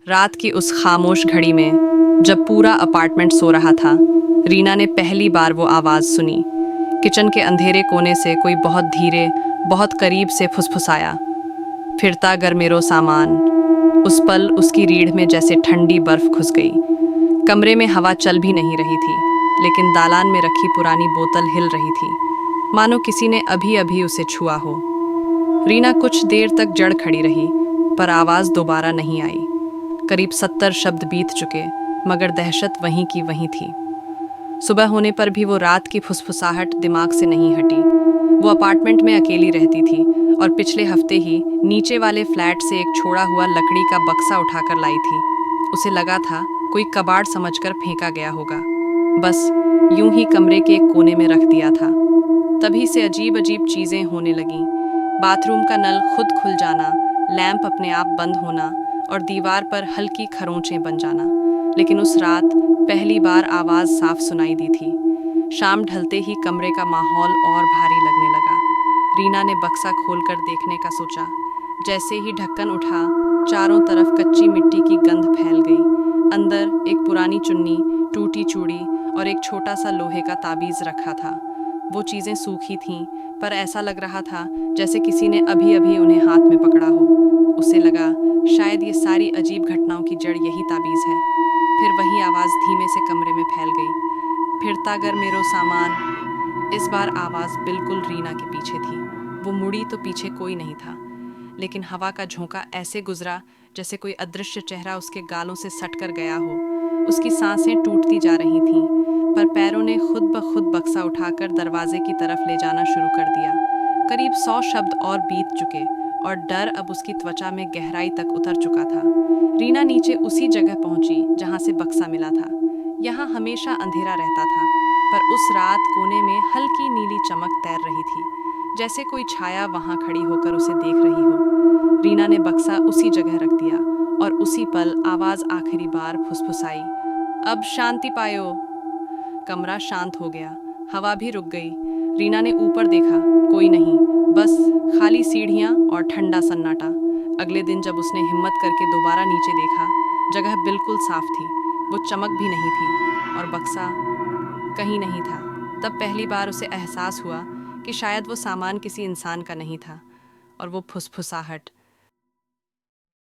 रात की उस खामोश घड़ी में जब पूरा अपार्टमेंट सो रहा था, रीना ने पहली बार वो आवाज़ सुनी। किचन के अंधेरे कोने से कोई बहुत धीरे, बहुत करीब से फुसफुसाया, फिरता गर मेरो सामान। उस पल उसकी रीढ़ में जैसे ठंडी बर्फ घुस गई। कमरे में हवा चल भी नहीं रही थी, लेकिन दालान में रखी पुरानी बोतल हिल रही थी, मानो किसी ने अभी अभी उसे छुआ हो। रीना कुछ देर तक जड़ खड़ी रही, पर आवाज़ दोबारा नहीं आई। करीब 70 शब्द बीत चुके, मगर दहशत वहीं की वहीं थी। सुबह होने पर भी वो रात की फुसफुसाहट दिमाग से नहीं हटी। वो अपार्टमेंट में अकेली रहती थी और पिछले हफ्ते ही नीचे वाले फ्लैट से एक छोड़ा हुआ लकड़ी का बक्सा उठाकर लाई थी। उसे लगा था कोई कबाड़ समझकर फेंका गया होगा, बस यूं ही कमरे के एक कोने में रख दिया था। तभी से अजीब अजीब चीज़ें होने लगीं। बाथरूम का नल खुद खुल जाना, लैंप अपने आप बंद होना और दीवार पर हल्की खरोंचें बन जाना। लेकिन उस रात पहली बार आवाज़ साफ सुनाई दी थी। शाम ढलते ही कमरे का माहौल और भारी लगने लगा। रीना ने बक्सा खोलकर देखने का सोचा। जैसे ही ढक्कन उठा, चारों तरफ कच्ची मिट्टी की गंध फैल गई। अंदर एक पुरानी चुन्नी, टूटी चूड़ी और एक छोटा सा लोहे का ताबीज़ रखा था। वो चीज़ें सूखी थीं, पर ऐसा लग रहा था जैसे किसी ने अभी अभी उन्हें हाथ में पकड़ा हो। उसे लगा शायद ये सारी अजीब घटनाओं की जड़ यही ताबीज़ है। फिर वही आवाज़ धीमे से कमरे में फैल गई, फिरता गर मेरो सामान। इस बार आवाज़ बिल्कुल रीना के पीछे थी। वो मुड़ी तो पीछे कोई नहीं था, लेकिन हवा का झोंका ऐसे गुजरा जैसे कोई अदृश्य चेहरा उसके गालों से सट कर गया हो। उसकी सांसें टूटती जा रही थीं, पर पैरों ने खुद ब खुद बक्सा उठाकर दरवाजे की तरफ ले जाना शुरू कर दिया। करीब 100 शब्द और बीत चुके और डर अब उसकी त्वचा में गहराई तक उतर चुका था। रीना नीचे उसी जगह पहुंची जहां से बक्सा मिला था। यहाँ हमेशा अंधेरा रहता था, पर उस रात कोने में हल्की नीली चमक तैर रही थी, जैसे कोई छाया वहां खड़ी होकर उसे देख रही हो। रीना ने बक्सा उसी जगह रख दिया और उसी पल आवाज़ आखिरी बार फुसफुसाई, अब शांति पायो। कमरा शांत हो गया, हवा भी रुक गई। रीना ने ऊपर देखा, कोई नहीं, बस खाली सीढ़ियाँ और ठंडा सन्नाटा। अगले दिन जब उसने हिम्मत करके दोबारा नीचे देखा, जगह बिल्कुल साफ थी। वो चमक भी नहीं थी और बक्सा कहीं नहीं था। तब पहली बार उसे एहसास हुआ कि शायद वो सामान किसी इंसान का नहीं था, और वो फुसफुसाहट